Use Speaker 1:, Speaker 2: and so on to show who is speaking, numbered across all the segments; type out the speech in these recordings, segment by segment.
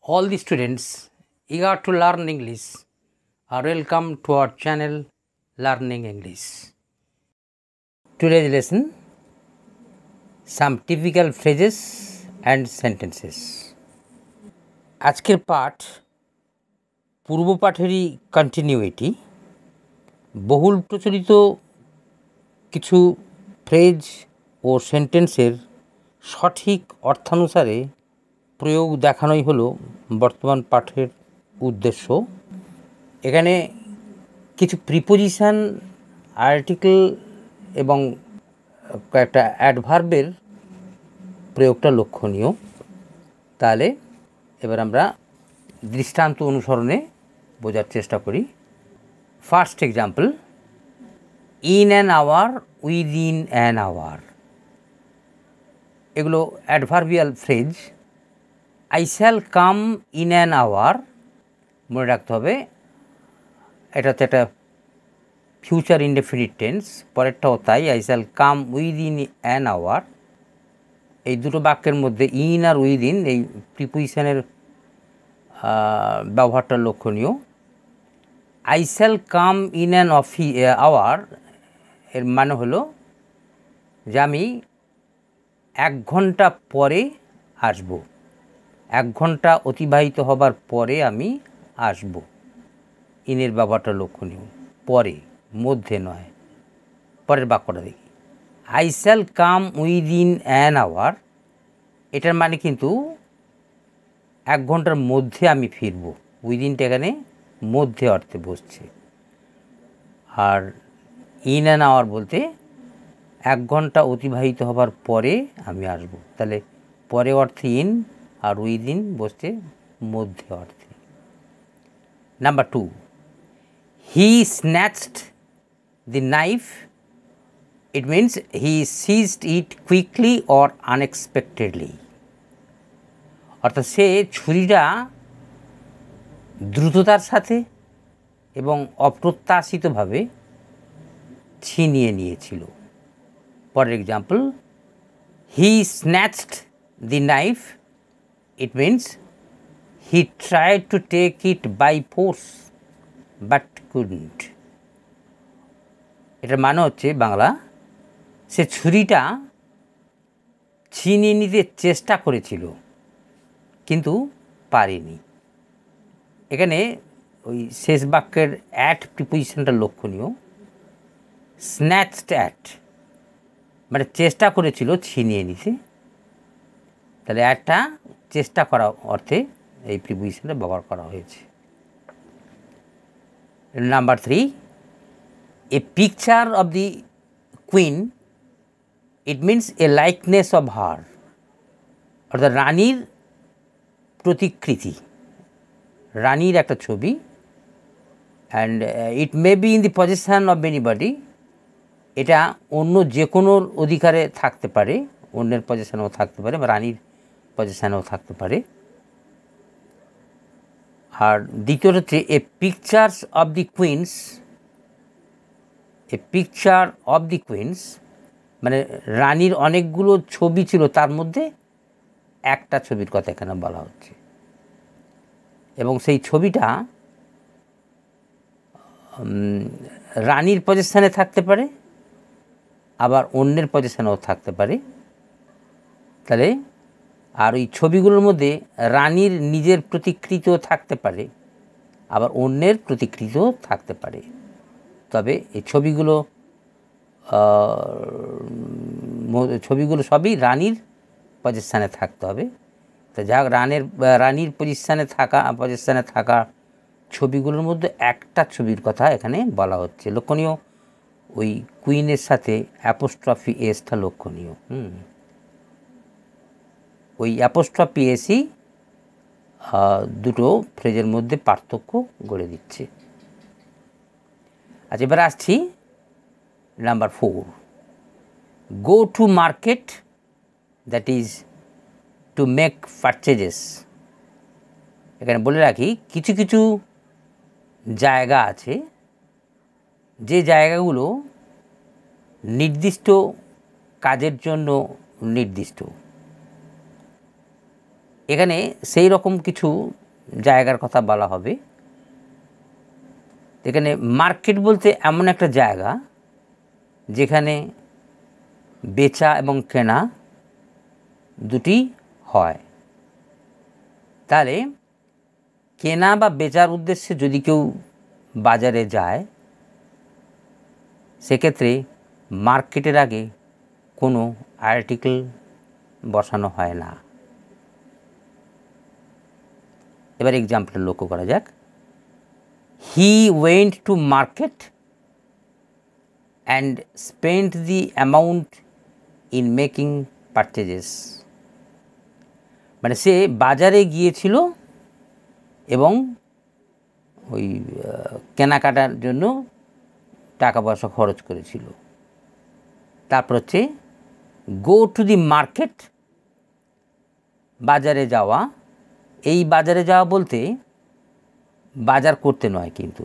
Speaker 1: All the students eager to learn English are welcome to our channel Learning English. Today's lesson, some typical phrases and sentences. আজকের পাঠ পূর্ব পাঠেরই continuity. বহুল প্রচলিত কিছু phrase ও সেন্টেন্সের সঠিক অর্থানুসারে প্রয়োগ দেখানোই হলো বর্তমান পাঠের উদ্দেশ্য। এখানে কিছু প্রিপোজিশন, আর্টিকেল এবং কয়েকটা অ্যাডভার্বের প্রয়োগটা লক্ষণীয়। তাহলে এবার আমরা দৃষ্টান্ত অনুসরণে বোঝার চেষ্টা করি। First example, in an hour, within an hour. এগুলো adverbial phrase. I shall come in an hour, মনে রাখতে হবে এটা হচ্ছে একটা ফিউচার ইনডেফিনিট টেন্স। পরেরটাও তাই, I shall come within an hour. এই দুটো বাক্যের মধ্যে ইন আর উইদিন এই প্রিপোজিশনের ব্যবহারটা লক্ষণীয়। I shall come in an hour এর মানে হলো যে আমি 1 ঘন্টা পরে আসব, 1 ঘন্টা অতিবাহিত হবার পরে আমি আসব। ইনের ব্যবহারটা লক্ষণীয়, পরে, মধ্যে নয়। পরের বাক্যটা দেখি, I shall come within an hour. এটার মানে কিন্তু 1 ঘন্টার মধ্যে আমি ফিরব। উইদিনটা এখানে মধ্যে অর্থে বসছে। আর ইন অ্যান আওয়ার বলতে 1 ঘন্টা অতিবাহিত হবার পরে আমি আসব। তাহলে পরে অর্থে ইন আর উইদিন বসছে মধ্যে অর্থে। Number 2, he snatched the knife. It means he ceased it quickly or unexpectedly. অর্থাৎ সে ছুরিটা দ্রুততার সাথে এবং অপ্রত্যাশিতভাবে ছিনিয়ে নিয়েছিল। পরের example, he snatched the knife. It means he tried to take it by force but couldn't. এটার মানে হচ্ছে বাংলা, সে ছুরিটা ছিনিয়ে নিতে চেষ্টা করেছিল কিন্তু পারেনি। এখানে ওই শেষ বাক্যের অ্যাট প্রিপোজিশনটা লক্ষণীয়। স্ন্যাচড অ্যাট মানে চেষ্টা করেছিল ছিনিয়ে নিতে। তাহলে অ্যাটটা চেষ্টা করা অর্থে এই প্রিপোজিশনটা ব্যবহার করা হয়েছে। Number 3, A picture of the queen. It means a likeness of her. অর্থাৎ রানীর প্রতিকৃতি, রানীর একটা ছবি। And it may be in the position of anybody. এটা অন্য যে কোনো অধিকারে থাকতে পারে, অন্যের পজিশনেও থাকতে পারে বা রানীর পজিশনেও থাকতে পারে। আর দ্বিতীয়টা হচ্ছে a pictures of the queens. A picture of the queens মানে রানীর অনেকগুলো ছবি ছিল, তার মধ্যে একটা ছবির কথা এখানে বলা হচ্ছে। এবং সেই ছবিটা রানীর পজিশনে থাকতে পারে আবার অন্যের পজিশনেও থাকতে পারে। তাহলে আর ওই ছবিগুলোর মধ্যে রানীর নিজের প্রতিকৃতিও থাকতে পারে আবার অন্যের প্রতিকৃতিও থাকতে পারে। তবে এই ছবিগুলো সবই রানীর পজিশনে থাকতে হবে। তো যা রানীর পজিশনে থাকা ছবিগুলোর মধ্যে একটা ছবির কথা এখানে বলা হচ্ছে। লক্ষণীয় ওই কুইনের সাথে অ্যাপোস্ট্রফি এসটা লক্ষণীয়। ওই অ্যাপোস্ট্রফি এসই দুটো ফ্রেজের মধ্যে পার্থক্য গড়ে দিচ্ছে। আচ্ছা, এবার আসছি number 4, go to market, that is to make purchases. এখানে বলে রাখি, কিছু কিছু জায়গা আছে যে জায়গাগুলো নির্দিষ্ট কাজের জন্য নির্দিষ্ট। এখানে সেই রকম কিছু জায়গার কথা বলা হবে। এখানে মার্কেট বলতে এমন একটা জায়গা যেখানে বেচা এবং কেনা দুটি হয়। তাহলে কেনা বা বেচার উদ্দেশ্যে যদি কেউ বাজারে যায়, সেক্ষেত্রে মার্কেটের আগে কোনো আর্টিকেল বসানো হয় না। এবার এক্সাম্পলটা লক্ষ্য করা যাক। He went to market and spent the amount in making purchases. মানে সে বাজারে গিয়েছিল এবং ওই কেনাকাটার জন্য টাকা পয়সা খরচ করেছিল। তারপর হচ্ছে গো টু দি মার্কেট, বাজারে যাওয়া। এই বাজারে যাওয়া বলতে বাজার করতে নয়, কিন্তু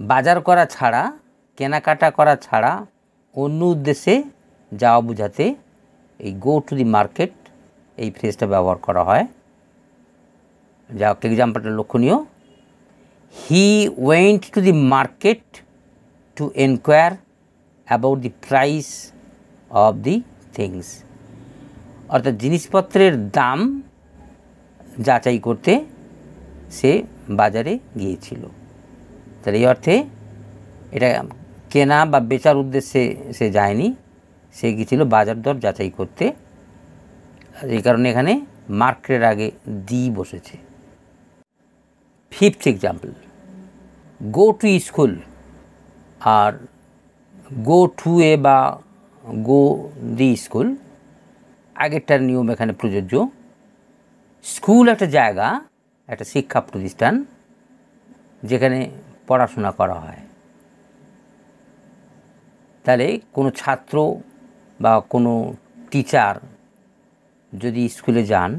Speaker 1: বাজার করা ছাড়া, কেনাকাটা করা ছাড়া অন্য উদ্দেশ্যে যাওয়া বোঝাতে এই গো টু দি মার্কেট এই ফ্রেজটা ব্যবহার করা হয়। যা এক্সাম্পলটা লক্ষণীয়। He went to the market to enquire about the price of the things. অর্থাৎ জিনিসপত্রের দাম যাচাই করতে সে বাজারে গিয়েছিল। তাহলে এই অর্থে এটা কেনা বা বেচার উদ্দেশ্যে সে যায়নি, সে গিয়েছিল বাজার দর যাচাই করতে। এই কারণে এখানে মার্কেটের আগে দি বসেছে। Fifth example, go to school আর গো টু এ বা গো দি স্কুল আগেরটার নিয়ম এখানে প্রযোজ্য। স্কুল একটা জায়গা, একটা শিক্ষা প্রতিষ্ঠান যেখানে পড়াশোনা করা হয়। তাহলে কোনো ছাত্র বা কোনো টিচার যদি স্কুলে যান,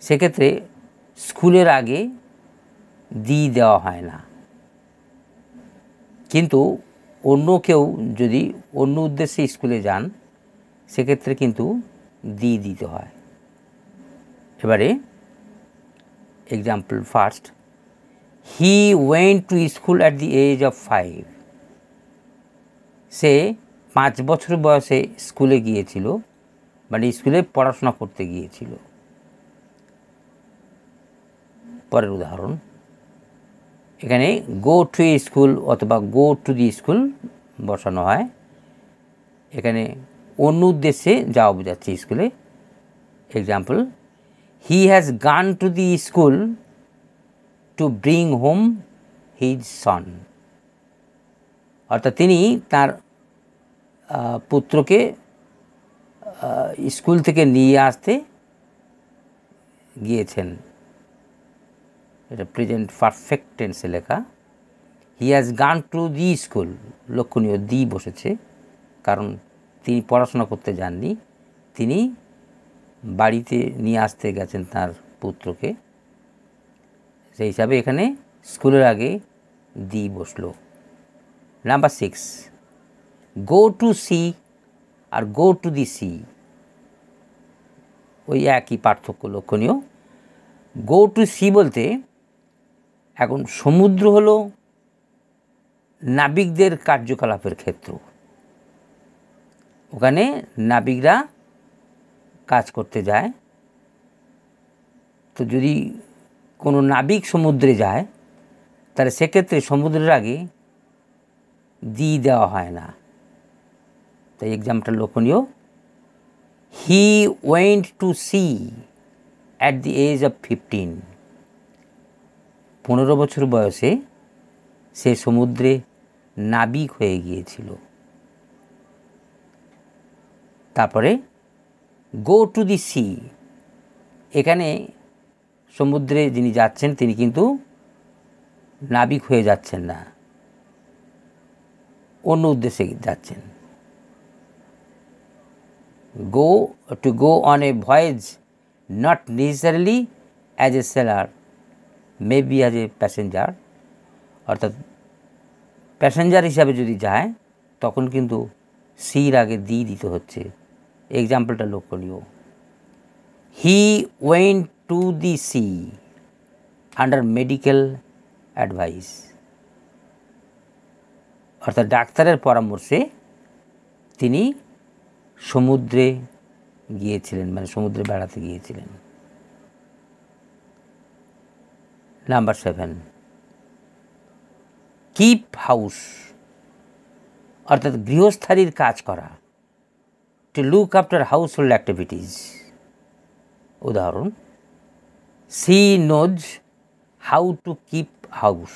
Speaker 1: সেক্ষেত্রে স্কুলের আগে দি দেওয়া হয় না। কিন্তু অন্য কেউ যদি অন্য উদ্দেশ্যে স্কুলে যান, সেক্ষেত্রে কিন্তু দি দিতে হয়। এবারে example first, he went to school at the age of 5। সে 5 বছর বয়সে স্কুলে গিয়েছিল, মানে স্কুলে পড়াশোনা করতে গিয়েছিল। পরের উদাহরণ, এখানে গো টু স্কুল অথবা গো টু দি স্কুল বসানো হয়। এখানে অন্য উদ্দেশ্যে যাওয়া বোঝাচ্ছে স্কুলে। Example, he has gone to the school to bring home his son. অর্থাৎ তিনি তার পুত্রকে স্কুল থেকে নিয়ে আসতে গিয়েছেন। এটা প্রেজেন্ট পারফেক্ট টেন্সে লেখা। He has gone to the school, লক্ষণীয় দি বসেছে, কারণ তিনি পড়াশোনা করতে যাননি, তিনি বাড়িতে নিয়ে আসতে গেছেন তার পুত্রকে। সেই হিসাবে এখানে স্কুলের আগে দি বসলো। নাম্বার 6, গো টু সি আর গো টু দি সি ওই একই পার্থক্য লক্ষণীয়। গো টু সি বলতে এখন সমুদ্র হলো নাবিকদের কার্যকলাপের ক্ষেত্র। ওখানে নাবিকরা কাজ করতে যায়। তো যদি কোনো নাবিক সমুদ্রে যায়, তাহলে সেক্ষেত্রে সমুদ্রের আগে দি দেওয়া হয় না। তাই এক্সাম্পলটা লক্ষণীয়। He went to sea at the age of 15। 15 বছর বয়সে সে সমুদ্রে নাবিক হয়ে গিয়েছিল। তারপরে গো টু দি সি, এখানে সমুদ্রে যিনি যাচ্ছেন তিনি কিন্তু নাবিক হয়ে যাচ্ছেন না, অন্য উদ্দেশ্যে যাচ্ছেন। Go to go on a voice not necessarily as a seller, may be as a passenger. অর্থাৎ প্যাসেঞ্জার হিসাবে যদি যায়, তখন কিন্তু সির আগে দি দিতে হচ্ছে। এক্সাম্পলটা লক্ষণীয়। He went to the sea under medical advice, অর্থাৎ ডাক্তারের পরামর্শে তিনি সমুদ্রে গিয়েছিলেন, মানে সমুদ্রে বেড়াতে গিয়েছিলেন। নাম্বার 7, কিপ হাউস, অর্থাৎ গৃহস্থালির কাজ করা, to look after household activities. উদাহরণ, she knows how to keep house,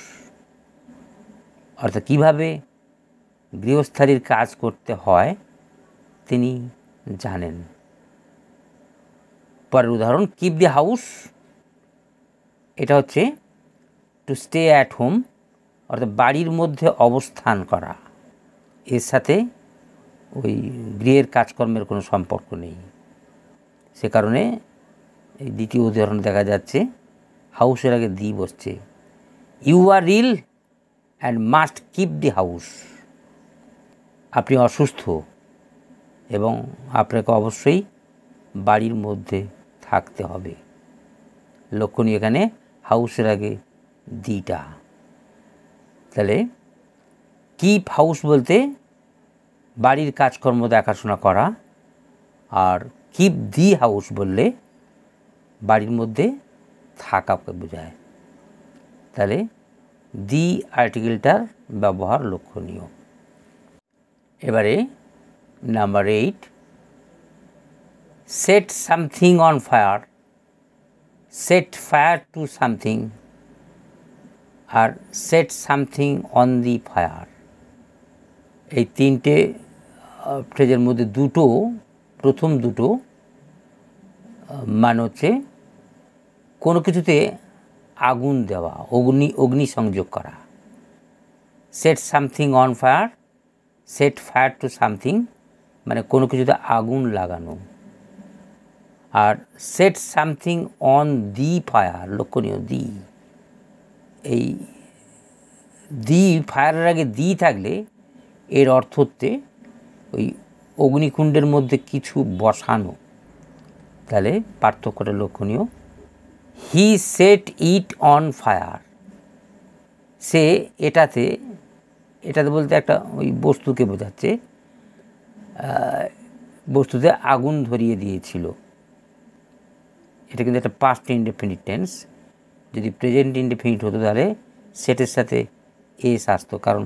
Speaker 1: অর্থাৎ কীভাবে গৃহস্থালির কাজ করতে হয় তিনি জানেন। পরের উদাহরণ, কিপ দি হাউস, এটা হচ্ছে টু স্টে অ্যাট হোম, অর্থাৎ বাড়ির মধ্যে অবস্থান করা, এর সাথে ওই গৃহের কাজকর্মের কোনো সম্পর্ক নেই। সে কারণে এই দ্বিতীয় উদাহরণ দেখা যাচ্ছে হাউসের আগে দি বসছে। You are ill and must keep the house, আপনি অসুস্থ এবং আপনাকে অবশ্যই বাড়ির মধ্যে থাকতে হবে। লক্ষণীয় এখানে হাউসের আগে দিটা। তাহলে কিপ হাউস বলতে বাড়ির কাজকর্ম দেখাশোনা করা, আর কিপ দি হাউস বললে বাড়ির মধ্যে থাকাকে বোঝায়। তাহলে দি আর্টিকেলটার ব্যবহার লক্ষণীয়। এবারে number 8, set something on fire, set fire to something, আর set something on the fire. এই তিনটে ফ্রেজের মধ্যে প্রথম দুটো মানে হচ্ছে কোনো কিছুতে আগুন দেওয়া, অগ্নি সংযোগ করা। Set something on fire, set fire to something মানে কোনো কিছুতে আগুন লাগানো, আর set something on the fire, লক্ষণীয় দি। এই দি ফায়ারের আগে দি থাকলে এর অর্থ হচ্ছে ওই অগ্নিকুণ্ডের মধ্যে কিছু বসানো। তাহলে পার্থক্যটা লক্ষণীয়। He said it on fire, সে এটাতে বলতে একটা ওই বস্তুকে বোঝাচ্ছে, বস্তুতে আগুন ধরিয়ে দিয়েছিল। এটা কিন্তু একটা পাস্ট ইনডেফিনিট টেন্স। যদি প্রেজেন্ট ইনডেফিনিট হতো তাহলে সেটের সাথে এস আসতো, কারণ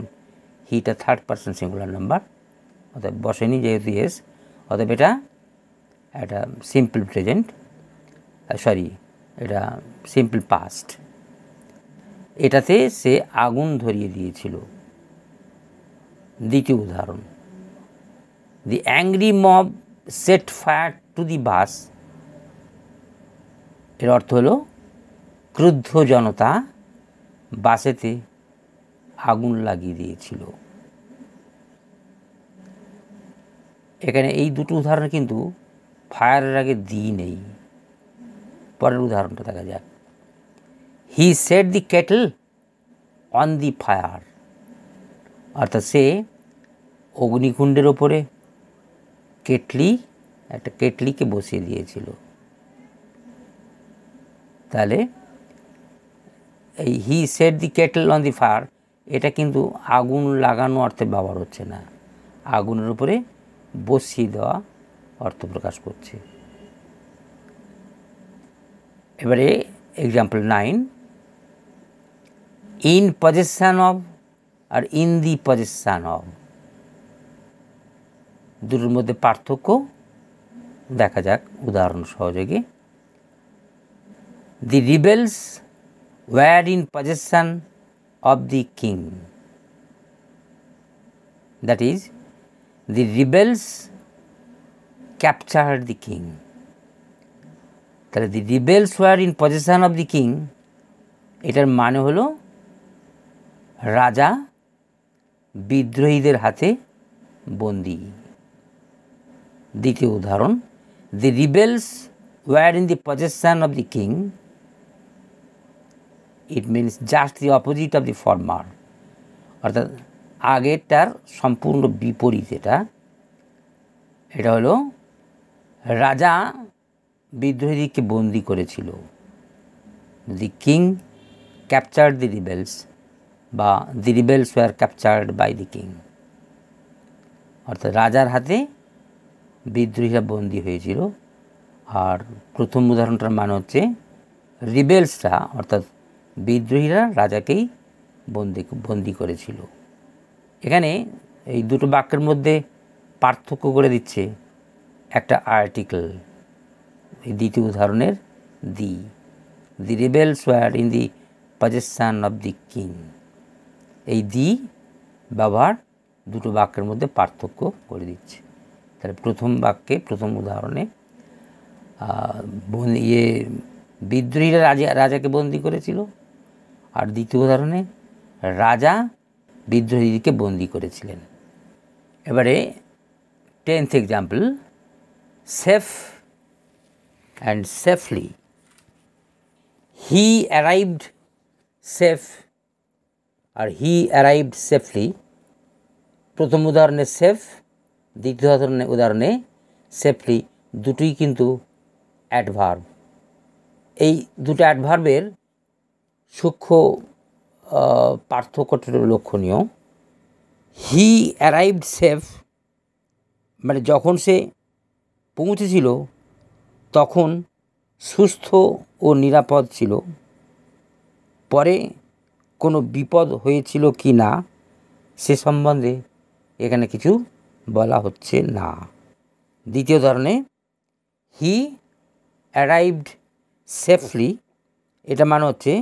Speaker 1: হিটা থার্ড পারসন সিঙ্গুলার নাম্বার, অর্থাৎ বসেনি যেহেতু এস, অতএব এটা একটা সিম্পল প্রেজেন্ট, এটা সিম্পল পাস্ট। এটাতে সে আগুন ধরিয়ে দিয়েছিল। দ্বিতীয় উদাহরণ, the angry mob set fire to the bus, এর অর্থ হলো ক্রুদ্ধ জনতা বাসেতে আগুন লাগিয়ে দিয়েছিল। এখানে এই দুটো উদাহরণ কিন্তু ফায়ারের আগে দি নেই। পরের উদাহরণটা দেখা যাক, he set the kettle on the fire, অর্থাৎ সে অগ্নিকুণ্ডের ওপরে একটা কেটলিকে বসিয়ে দিয়েছিল। তাহলে এই he set the kettle on the fire, এটা কিন্তু আগুন লাগানো অর্থে ব্যবহার হচ্ছে না, আগুনের উপরে বসিয়ে দেওয়া অর্থ প্রকাশ করছে। এবারে এক্সাম্পল 9, ইন পজেশন অফ আর ইন দি পজেশন অফ, দুটোর মধ্যে পার্থক্য দেখা যাক উদাহরণ সহযোগে। The rebels were in possession of the king, that is the rebels capture the king. তাহলে the rebels were in possession of the king, এটার মানে হলো রাজা বিদ্রোহীদের হাতে বন্দী। দ্বিতীয় উদাহরণ, the rebels were in the possession of the king, it means just the opposite of the former, অর্থাৎ আগেরটার সম্পূর্ণ বিপরীত। এটা হলো রাজা বিদ্রোহীদেরকে বন্দি করেছিল। The king captured the rebels বা the rebels were captured by the king, অর্থাৎ রাজার হাতে বিদ্রোহীরা বন্দি হয়েছিল। আর প্রথম উদাহরণটার মানে হচ্ছে রিবেলসরা অর্থাৎ বিদ্রোহীরা রাজাকেই বন্দি করেছিল। এখানে এই দুটো বাক্যের মধ্যে পার্থক্য করে দিচ্ছে একটা আর্টিকেল, এই দ্বিতীয় উদাহরণের the rebels were in the possession of the king, এই দি ব্যবহার দুটো বাক্যের মধ্যে পার্থক্য করে দিচ্ছে। তাহলে প্রথম বাক্যে প্রথম উদাহরণে বিদ্রোহীরা রাজাকে বন্দি করেছিল, আর দ্বিতীয় উদাহরণে রাজা বিদ্রোহীদেরকে বন্দি করেছিলেন। এবারে 10th example, safe and safely. He arrived safe আর হি অ্যারাইভড সেফলি। প্রথম উদাহরণে সেফ, দ্বিতীয় উদাহরণে সেফলি, দুটোই কিন্তু অ্যাডভার্ব। এই দুটো অ্যাডভার্বের সূক্ষ্ম পার্থক্যটা লক্ষণীয়। হি অ্যারাইভড সেফ মানে যখন সে পৌঁছেছিল তখন সুস্থ ও নিরাপদ ছিল, পরে কোনো বিপদ হয়েছিল কি না সে সম্বন্ধে এখানে কিছু বলা হচ্ছে না। দ্বিতীয় উদাহরণে হি অ্যারাইভড সেফলি, এটা মানে হচ্ছে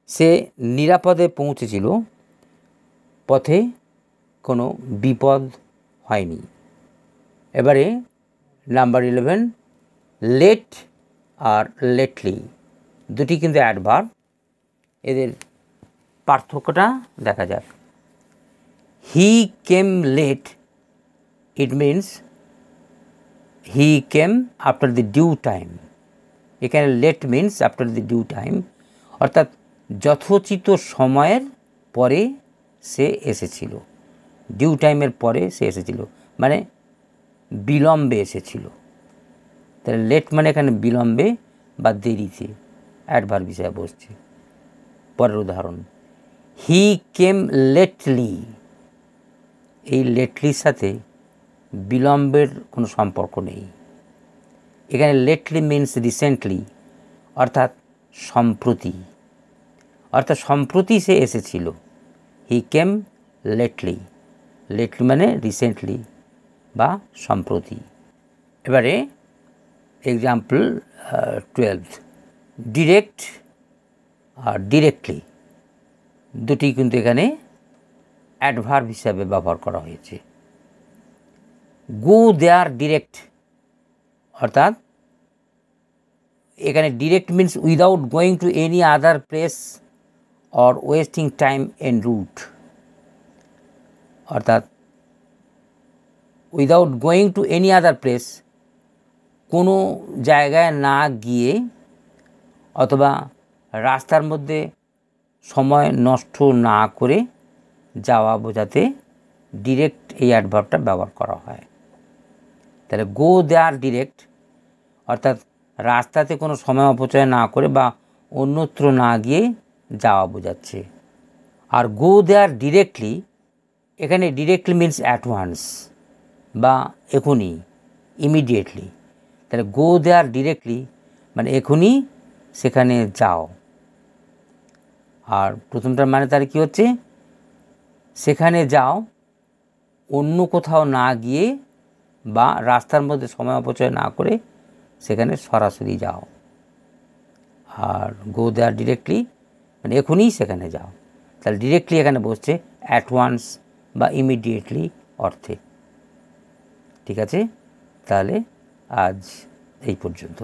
Speaker 1: সে নিরাপদে পৌঁছেছিল, পথে কোনো বিপদ হয়নি। এবারে নাম্বার 11, লেট আর লেটলি, দুটি কিন্তু অ্যাডভার্ব। এদের পার্থক্যটা দেখা যাক। He came late, it means he came after the due time. এখানে late means after the due time, অর্থাৎ যথোচিত সময়ের পরে সে এসেছিল, ডিউ টাইমের পরে সে এসেছিল, মানে বিলম্বে এসেছিল। তাহলে লেট মানে এখানে বিলম্বে বা দেরিতে অ্যাডভার্ব হিসেবে বসছে। পরের উদাহরণ, হি কেম লেটলি। এই লেটলির সাথে বিলম্বের কোনো সম্পর্ক নেই। এখানে লেটলি মিনস রিসেন্টলি, অর্থাৎ সম্প্রতি, অর্থাৎ সম্প্রতি সে এসেছিল। হি কেম লেটলি, লেটলি মানে রিসেন্টলি বা সম্প্রতি। এবারে এক্সাম্পল 12, ডিরেক্ট আর ডিরেক্টলি, দুটি কিন্তু এখানে অ্যাডভার্ব হিসাবে ব্যবহার করা হয়েছে। গো দেয়ার ডিরেক্ট, অর্থাৎ এখানে direct means without going to any other place or wasting time en route, অর্থাৎ without going to any other place, কোনো জায়গায় না গিয়ে অথবা রাস্তার মধ্যে সময় নষ্ট না করে যাওয়া বোঝাতে ডিরেক্ট এই অ্যাডভার্বটা ব্যবহার করা হয়। তাহলে গো দেয়ার ডিরেক্ট, অর্থাৎ রাস্তাতে কোনো সময় অপচয় না করে বা অন্যত্র না গিয়ে যাওয়া বোঝাচ্ছে। আর গো দেয়ার ডিরেক্টলি, এখানে ডিরেক্টলি মিনস অ্যাট ওয়ান্স বা এখনই, ইমিডিয়েটলি। তাহলে গো দেয়ার ডিরেক্টলি মানে এখনই সেখানে যাও। আর প্রথমটার মানে তার কী হচ্ছে, সেখানে যাও অন্য কোথাও না গিয়ে বা রাস্তার মধ্যে সময় অপচয় না করে সেখানে সরাসরি যাও। আর গো দেয়ার ডিরেক্টলি মানে এখনই সেখানে যাও। তাহলে ডিরেক্টলি এখানে বসছে অ্যাট ওয়ান্স বা ইমিডিয়েটলি অর্থে। ঠিক আছে, তাহলে আজ এই পর্যন্ত।